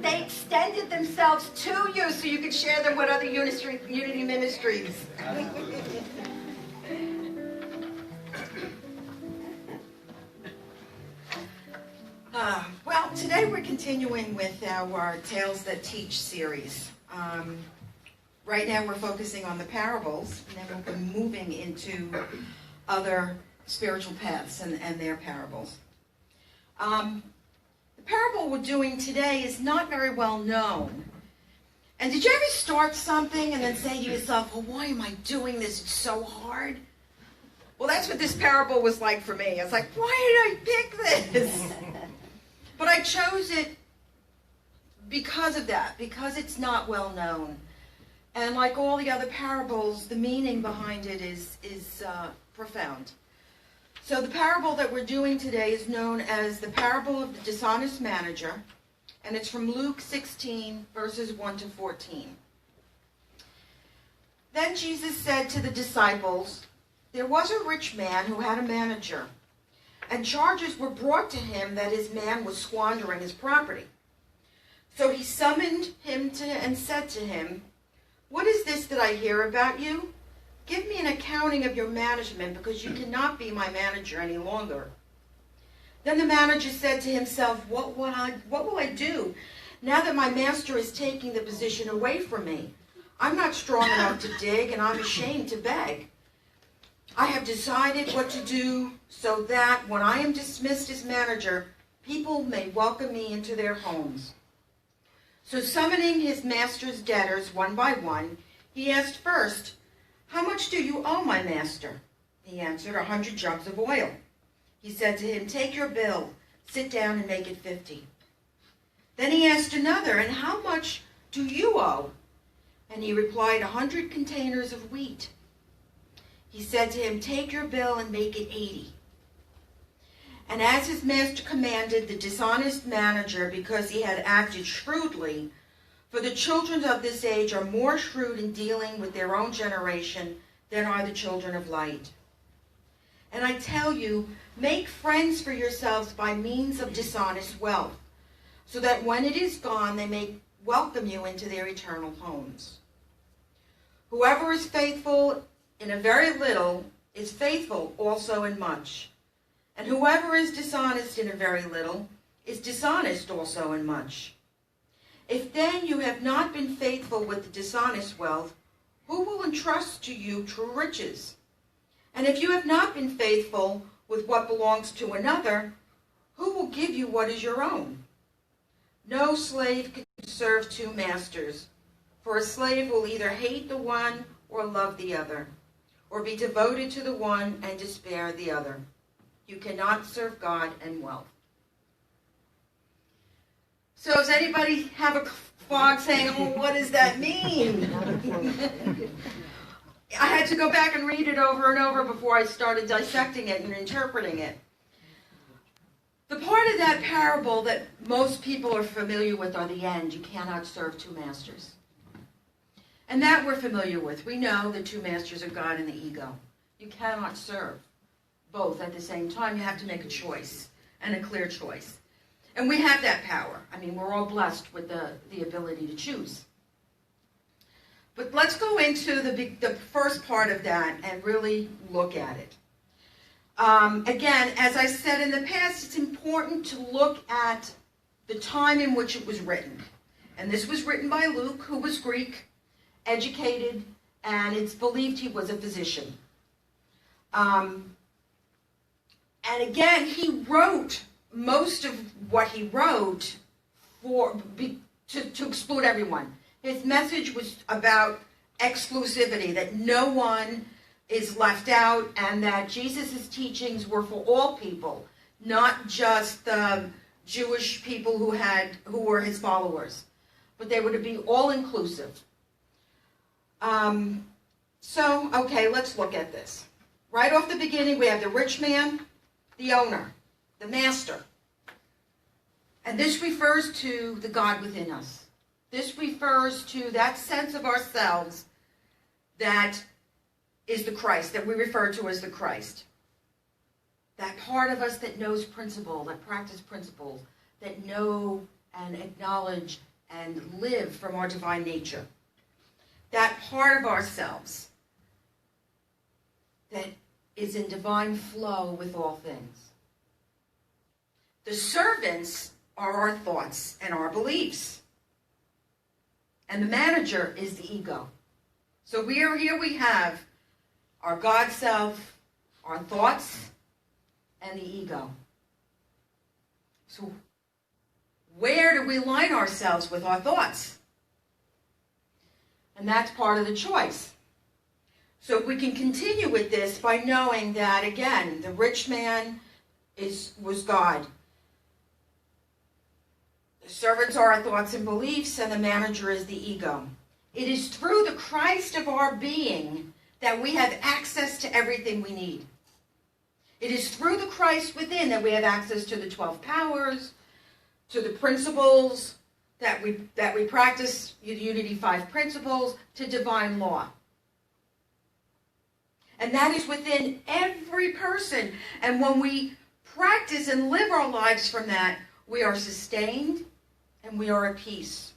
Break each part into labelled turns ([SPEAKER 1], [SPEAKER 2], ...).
[SPEAKER 1] they extended themselves to you so you could share them with other unity ministries. Well, today we're continuing with our Tales That Teach series. Right now we're focusing on the parables, and then we'll be moving into other spiritual paths and their parables. The parable we're doing today is not very well known. And did you ever start something and then say to yourself, well, why am I doing this? It's so hard. Well, that's what this parable was like for me. I was like, why did I pick this? But I chose it because of that, because it's not well known. And like all the other parables, the meaning behind it is profound. So the parable that we're doing today is known as the parable of the dishonest manager, and it's from Luke 16, verses 1 to 14. Then Jesus said to the disciples, there was a rich man who had a manager, and charges were brought to him that his man was squandering his property. So he summoned him and said to him, what is this that I hear about you? Give me an accounting of your management, because you cannot be my manager any longer. Then the manager said to himself, what will I do now that my master is taking the position away from me? I'm not strong enough to dig, and I'm ashamed to beg. I have decided what to do so that when I am dismissed as manager, people may welcome me into their homes. So summoning his master's debtors one by one, he asked first, how much do you owe my master? He answered, 100 jugs of oil. He said to him, take your bill, sit down and make it 50. Then he asked another, and how much do you owe? And he replied, 100 containers of wheat. He said to him, take your bill and make it 80. And as his master commanded, the dishonest manager, because he had acted shrewdly, for the children of this age are more shrewd in dealing with their own generation than are the children of light. And I tell you, make friends for yourselves by means of dishonest wealth, so that when it is gone, they may welcome you into their eternal homes. Whoever is faithful in a very little is faithful also in much. And whoever is dishonest in a very little is dishonest also in much. If then you have not been faithful with the dishonest wealth, who will entrust to you true riches? And if you have not been faithful with what belongs to another, who will give you what is your own? No slave can serve two masters, for a slave will either hate the one or love the other, or be devoted to the one and despair the other. You cannot serve God and wealth. So does anybody have a fog saying, oh, what does that mean? I had to go back and read it over and over before I started dissecting it and interpreting it. The part of that parable that most people are familiar with are the end. You cannot serve two masters. And that we're familiar with. We know the two masters are God and the ego. You cannot serve both at the same time. You have to make a choice, and a clear choice. And we have that power. I mean, we're all blessed with the ability to choose. But let's go into the first part of that and really look at it. Again, as I said in the past, it's important to look at the time in which it was written. And this was written by Luke, who was Greek, educated, and it's believed he was a physician. And again, he wrote most of what he wrote to exclude everyone. His message was about exclusivity, that no one is left out, and that Jesus' teachings were for all people, not just the Jewish people who were his followers, but they were to be all-inclusive. Okay, let's look at this. Right off the beginning, we have the rich man, the owner, the master. And this refers to the God within us. This refers to that sense of ourselves that is the Christ, that we refer to as the Christ. That part of us that knows principle, that practice principles, that know and acknowledge and live from our divine nature. That part of ourselves that is in divine flow with all things. The servants are our thoughts and our beliefs. And the manager is the ego. So here we have our God self, our thoughts, and the ego. So where do we align ourselves with our thoughts? And that's part of the choice. So we can continue with this by knowing that, again, the rich man was God. The servants are our thoughts and beliefs, and the manager is the ego. It is through the Christ of our being that we have access to everything we need. It is through the Christ within that we have access to the 12 powers, to the principles that we practice, the Unity 5 principles, to divine law. And that is within every person. And when we practice and live our lives from that, we are sustained and we are at peace.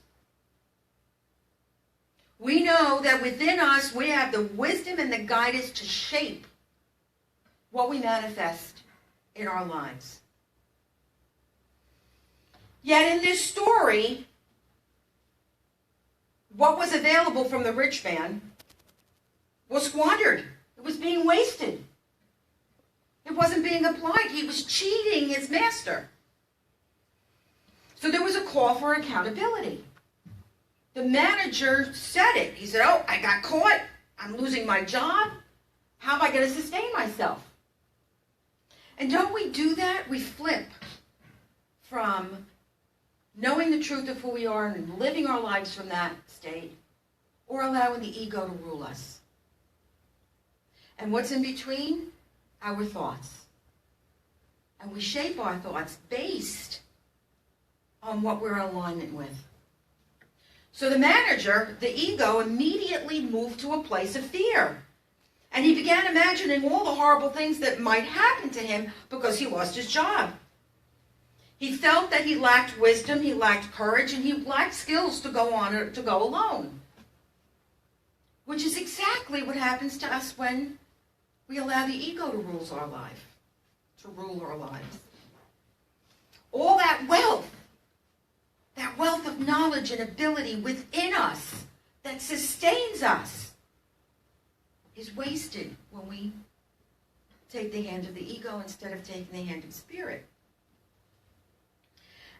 [SPEAKER 1] We know that within us we have the wisdom and the guidance to shape what we manifest in our lives. Yet in this story, what was available from the rich man was squandered. It was being wasted. It wasn't being applied. He was cheating his master. So there was a call for accountability. The manager said it. He said, oh, I got caught. I'm losing my job. How am I going to sustain myself? And don't we do that? We flip from knowing the truth of who we are and living our lives from that state, or allowing the ego to rule us. And what's in between? Our thoughts. And we shape our thoughts based on what we're in alignment with. So the manager, the ego, immediately moved to a place of fear. And he began imagining all the horrible things that might happen to him because he lost his job. He felt that he lacked wisdom, he lacked courage, and he lacked skills to go on or to go alone. Which is exactly what happens to us when we allow the ego to rule our lives. All that wealth of knowledge and ability within us that sustains us is wasted when we take the hand of the ego instead of taking the hand of spirit.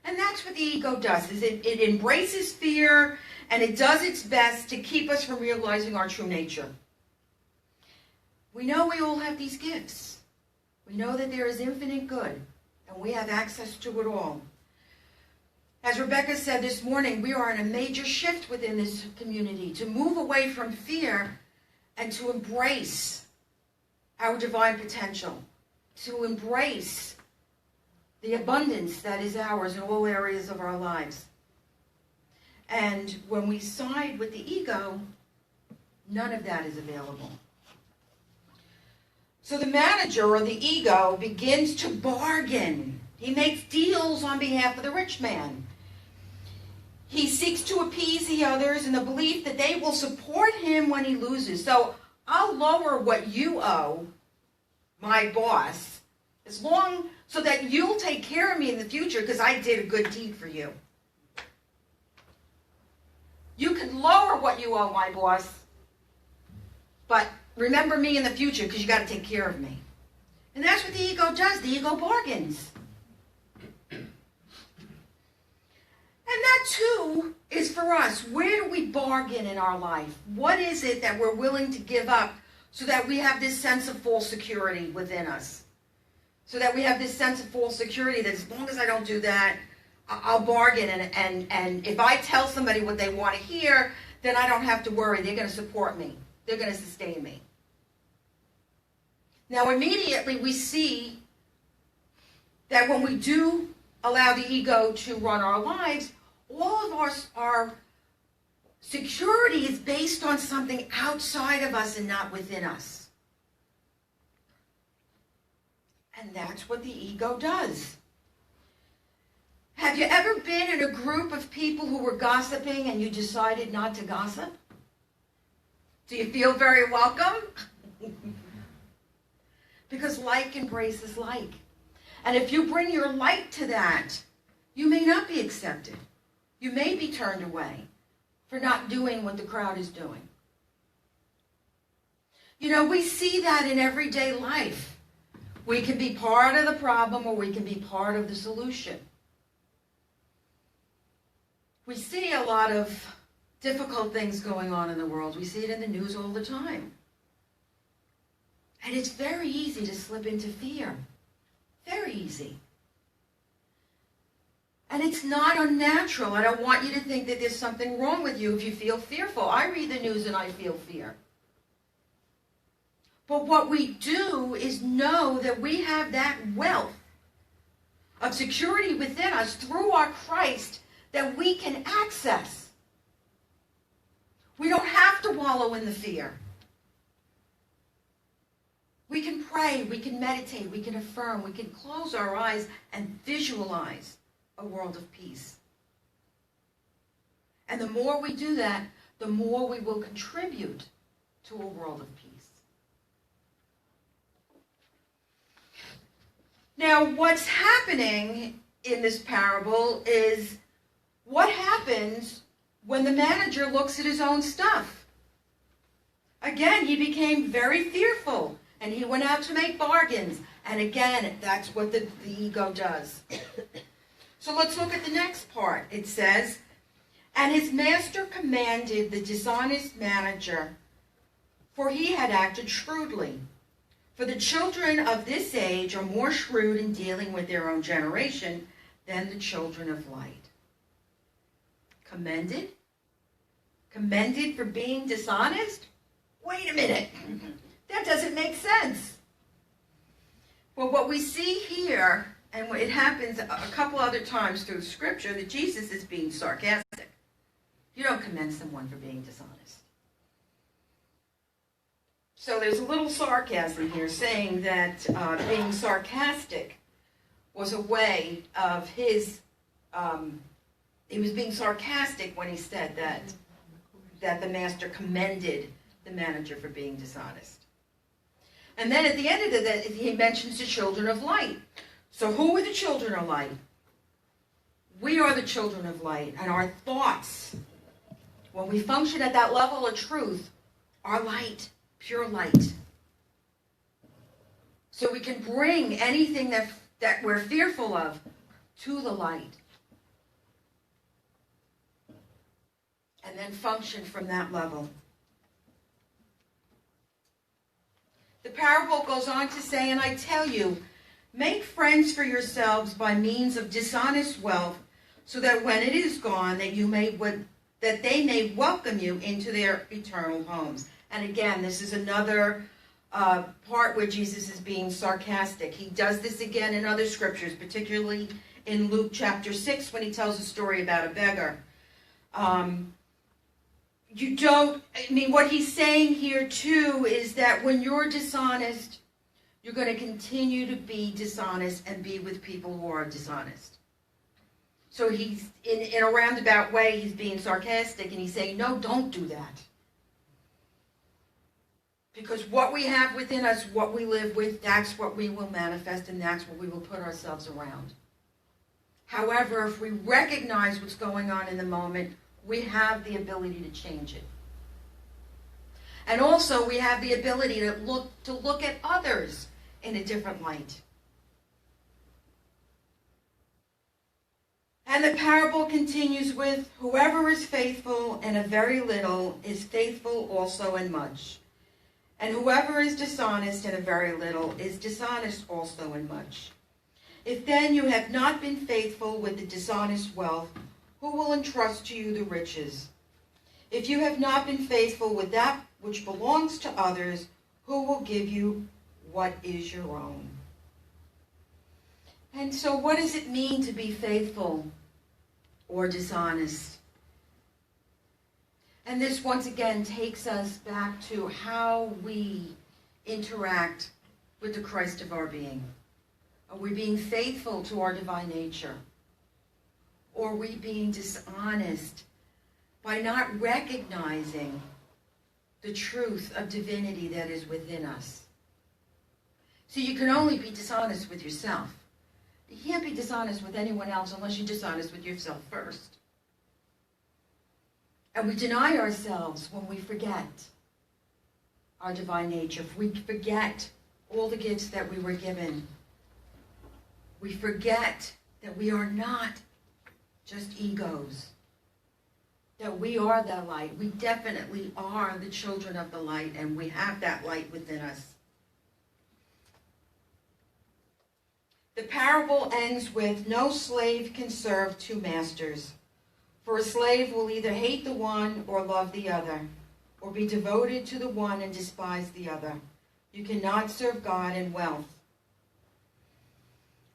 [SPEAKER 1] And that's what the ego does, is it embraces fear, and it does its best to keep us from realizing our true nature. We know we all have these gifts. We know that there is infinite good, and we have access to it all. As Rebecca said this morning, we are in a major shift within this community to move away from fear and to embrace our divine potential, to embrace the abundance that is ours in all areas of our lives. And when we side with the ego, none of that is available. So the manager, or the ego, begins to bargain. He makes deals on behalf of the rich man. He seeks to appease the others in the belief that they will support him when he loses. So I'll lower what you owe my boss so that you'll take care of me in the future because I did a good deed for you. You can lower what you owe my boss, but remember me in the future because you got to take care of me. And that's what the ego does. The ego bargains. And that too is for us. Where do we bargain in our life? What is it that we're willing to give up so that we have this sense of full security within us? So that we have this sense of full security that as long as I don't do that, I'll bargain. And if I tell somebody what they want to hear, then I don't have to worry. They're going to support me. They're going to sustain me. Now immediately we see that when we do allow the ego to run our lives, all of our security is based on something outside of us and not within us. And that's what the ego does. Have you ever been in a group of people who were gossiping and you decided not to gossip? Do you feel very welcome? Because like embraces like. And if you bring your light to that, you may not be accepted. You may be turned away for not doing what the crowd is doing. You know, we see that in everyday life. We can be part of the problem or we can be part of the solution. We see a lot of difficult things going on in the world. We see it in the news all the time. And it's very easy to slip into fear. Very easy. And it's not unnatural. I don't want you to think that there's something wrong with you if you feel fearful. I read the news and I feel fear. But what we do is know that we have that wealth of security within us through our Christ that we can access. We don't have to wallow in the fear. We can pray, we can meditate, we can affirm, we can close our eyes and visualize a world of peace. And the more we do that, the more we will contribute to a world of peace. Now, what's happening in this parable is what happens when the manager looks at his own stuff. Again, he became very fearful, and he went out to make bargains. And again, that's what the ego does. So let's look at the next part. It says, and his master commanded the dishonest manager, for he had acted shrewdly. For the children of this age are more shrewd in dealing with their own generation than the children of light. Commended? Commended for being dishonest? Wait a minute. That doesn't make sense. Well, what we see here, and it happens a couple other times through Scripture, that Jesus is being sarcastic. You don't commend someone for being dishonest. So there's a little sarcasm here, saying that being sarcastic was a way of his, he was being sarcastic when he said that the master commended the manager for being dishonest. And then at the end of that, he mentions the children of light. So who are the children of light? We are the children of light, and our thoughts, when we function at that level of truth, are light. Pure light. So we can bring anything that we're fearful of to the light. And then function from that level. The parable goes on to say, and I tell you, make friends for yourselves by means of dishonest wealth, so that when it is gone, that they may welcome you into their eternal homes. And again, this is another part where Jesus is being sarcastic. He does this again in other scriptures, particularly in Luke chapter 6 when he tells a story about a beggar. What he's saying here too is that when you're dishonest, you're going to continue to be dishonest and be with people who are dishonest. So he's, in a roundabout way, he's being sarcastic and he's saying, no, don't do that. Because what we have within us, what we live with, that's what we will manifest and that's what we will put ourselves around. However, if we recognize what's going on in the moment, we have the ability to change it. And also we have the ability to look at others in a different light. And the parable continues with, whoever is faithful in a very little is faithful also in much. And whoever is dishonest in a very little is dishonest also in much. If then you have not been faithful with the dishonest wealth, who will entrust to you the riches? If you have not been faithful with that which belongs to others, who will give you what is your own? And so what does it mean to be faithful or dishonest? And this once again takes us back to how we interact with the Christ of our being. Are we being faithful to our divine nature? Or are we being dishonest by not recognizing the truth of divinity that is within us? So you can only be dishonest with yourself. You can't be dishonest with anyone else unless you're dishonest with yourself first. And we deny ourselves when we forget our divine nature. If we forget all the gifts that we were given, we forget that we are not just egos, that we are the light. We definitely are the children of the light, and we have that light within us. The parable ends with, no slave can serve two masters, for a slave will either hate the one or love the other, or be devoted to the one and despise the other. You cannot serve God and wealth.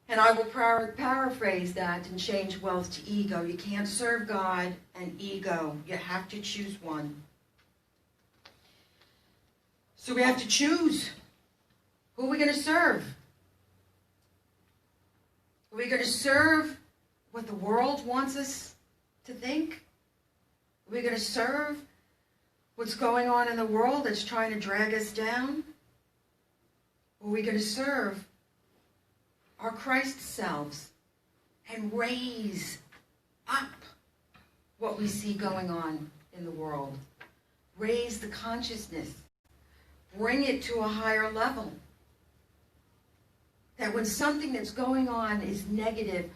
[SPEAKER 1] And I will paraphrase that and change wealth to ego. You can't serve God and ego. You have to choose one. So we have to choose. Who are we going to serve? Are we going to serve what the world wants us to think? Are we going to serve what's going on in the world that's trying to drag us down? Or are we going to serve our Christ selves and raise up what we see going on in the world? Raise the consciousness. Bring it to a higher level. That when something that's going on is negative,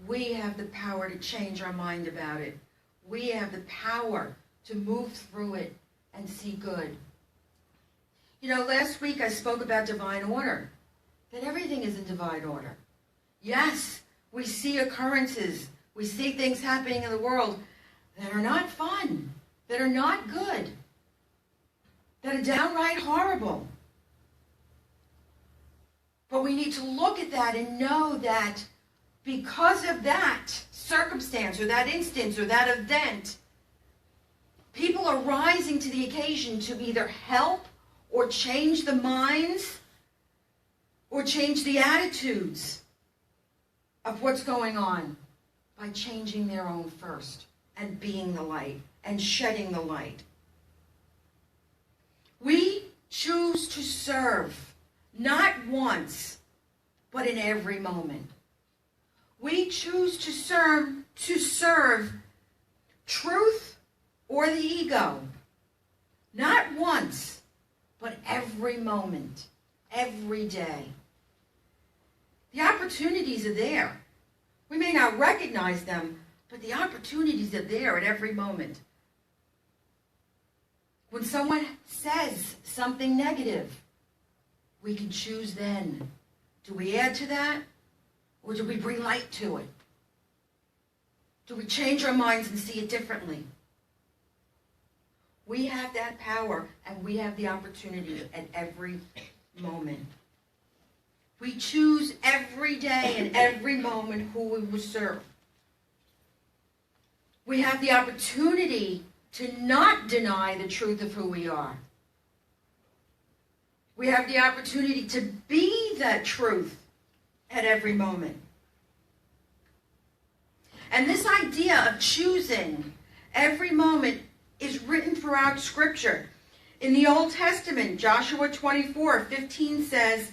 [SPEAKER 1] we have the power to change our mind about it. We have the power to move through it and see good. You know, last week I spoke about divine order, that everything is in divine order. Yes, we see occurrences, we see things happening in the world that are not fun, that are not good, that are downright horrible. But we need to look at that and know that because of that circumstance or that instance or that event, people are rising to the occasion to either help or change the minds or change the attitudes of what's going on by changing their own first and being the light and shedding the light. We choose to serve. Not once, but in every moment. We choose to serve truth or the ego. Not once, but every moment, every day. The opportunities are there. We may not recognize them, but the opportunities are there at every moment. When someone says something negative, we can choose then. Do we add to that? Or do we bring light to it? Do we change our minds and see it differently? We have that power, and we have the opportunity at every moment. We choose every day and every moment who we will serve. We have the opportunity to not deny the truth of who we are. We have the opportunity to be that truth at every moment. And this idea of choosing every moment is written throughout Scripture. In the Old Testament, Joshua 24:15 says,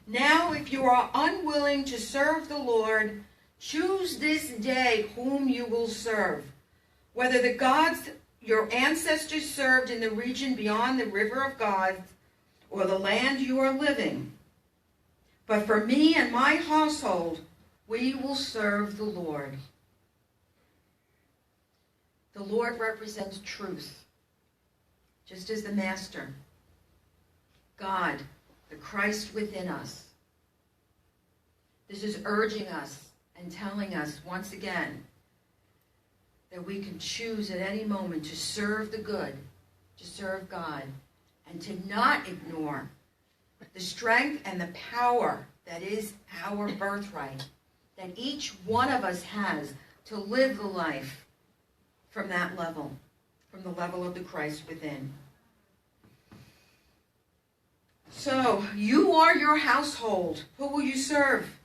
[SPEAKER 1] "Now if you are unwilling to serve the Lord, choose this day whom you will serve, whether the gods your ancestors served in the region beyond the river of God, or the land you are living. But for me and my household, we will serve the Lord." The Lord represents truth, just as the Master, God, the Christ within us. This is urging us and telling us once again that we can choose at any moment to serve the good, to serve God, and to not ignore the strength and the power that is our birthright, that each one of us has to live the life from that level, from the level of the Christ within. So, you are your household. Who will you serve?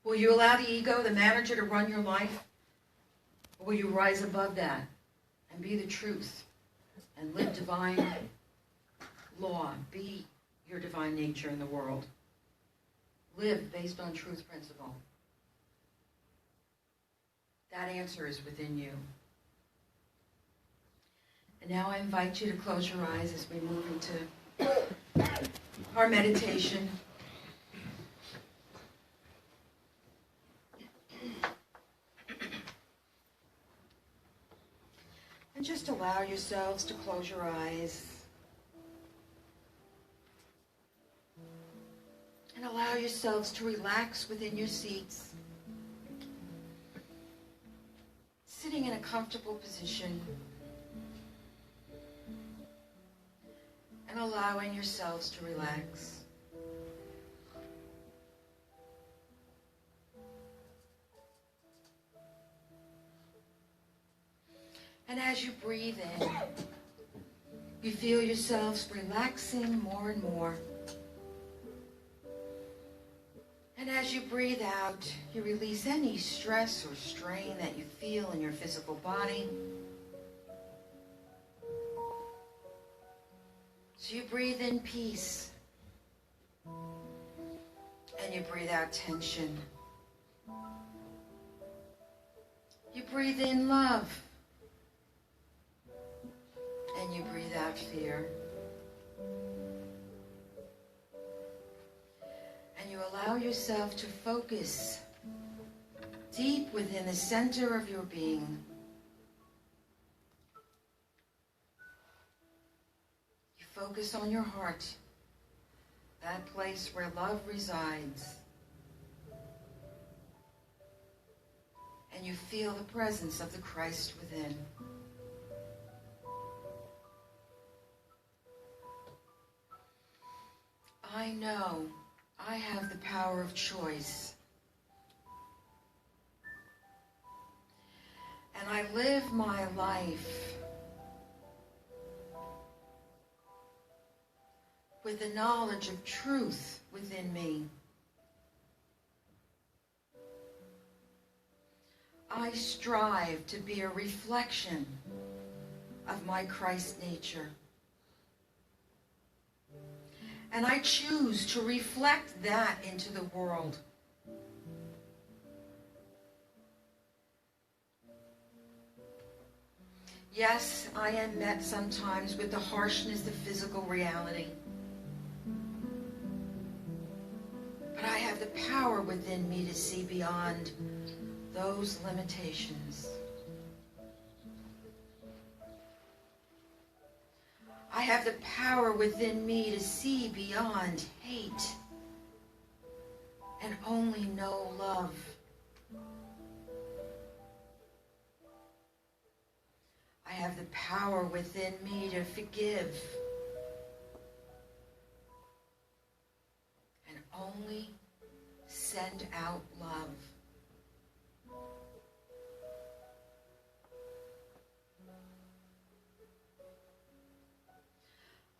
[SPEAKER 1] Will you allow the ego, the manager, to run your life? Or will you rise above that and be the truth and live divine law? Be your divine nature in the world. Live based on truth principle. That answer is within you. And now I invite you to close your eyes as we move into our meditation. And just allow yourselves to close your eyes. And allow yourselves to relax within your seats. Sitting in a comfortable position. And allowing yourselves to relax. And as you breathe in, you feel yourselves relaxing more and more. And as you breathe out, you release any stress or strain that you feel in your physical body. So you breathe in peace. And you breathe out tension. You breathe in love. And you breathe out fear. And you allow yourself to focus deep within the center of your being. You focus on your heart, that place where love resides. And you feel the presence of the Christ within. I know I have the power of choice. And I live my life with the knowledge of truth within me. I strive to be a reflection of my Christ nature. And I choose to reflect that into the world. Yes, I am met sometimes with the harshness of physical reality. But I have the power within me to see beyond those limitations. I have the power within me to see beyond hate and only know love. I have the power within me to forgive and only send out love.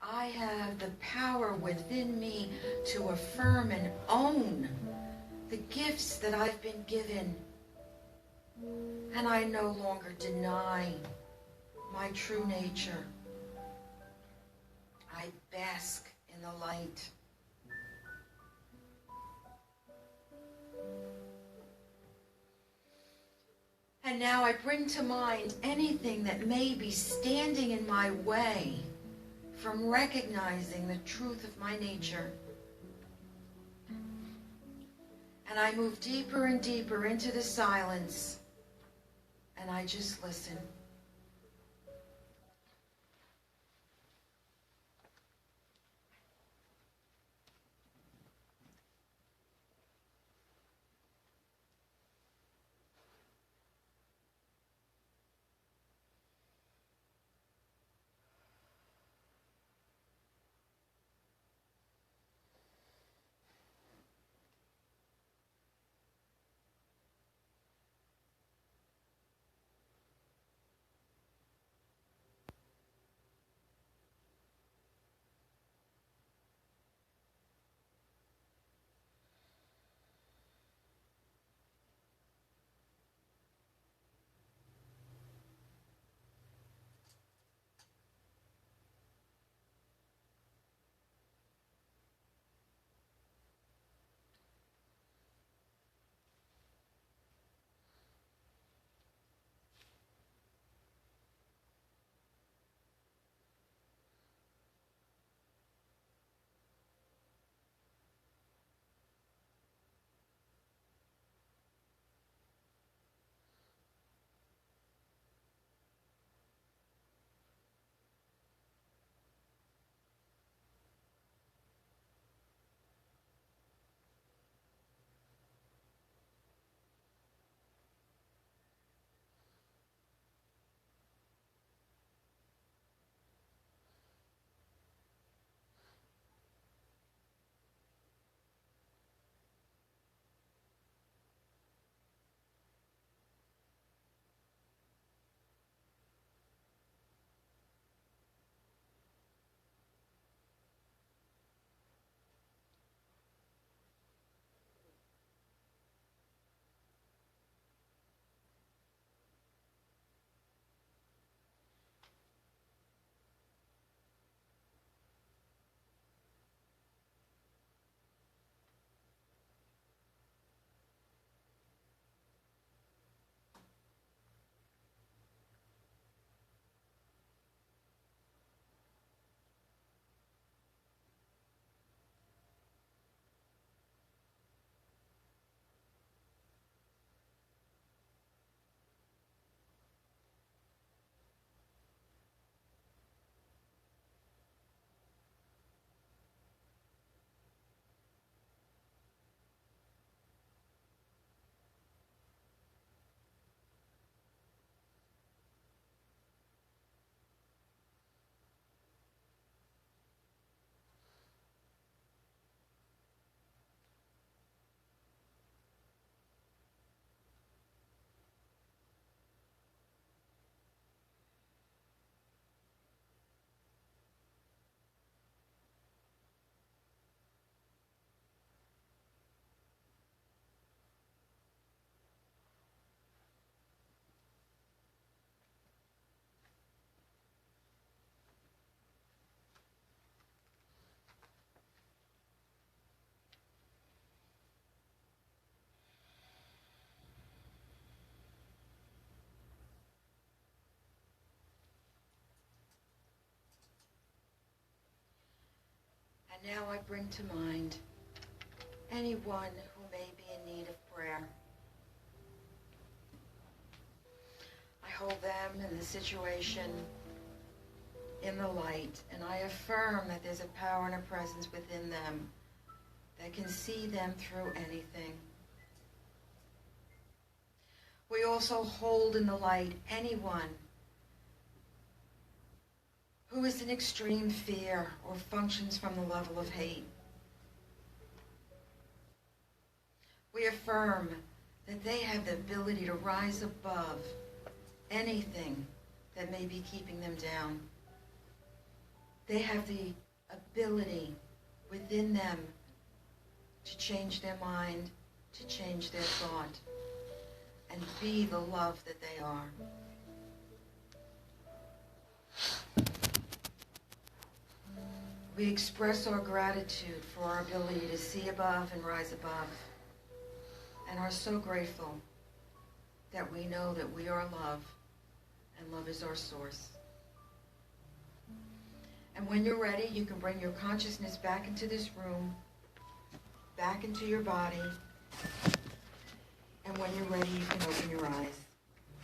[SPEAKER 1] I have the power within me to affirm and own the gifts that I've been given. And I no longer deny my true nature. I bask in the light. And now I bring to mind anything that may be standing in my way from recognizing the truth of my nature. And I move deeper and deeper into the silence, and I just listen. And now I bring to mind anyone who may be in need of prayer. I hold them and the situation in the light, and I affirm that there's a power and a presence within them that can see them through anything. We also hold in the light anyone who is in extreme fear or functions from the level of hate. We affirm that they have the ability to rise above anything that may be keeping them down. They have the ability within them to change their mind, to change their thought, and be the love that they are. We express our gratitude for our ability to see above and rise above, and are so grateful that we know that we are love, and love is our source. And when you're ready, you can bring your consciousness back into this room, back into your body, and when you're ready, you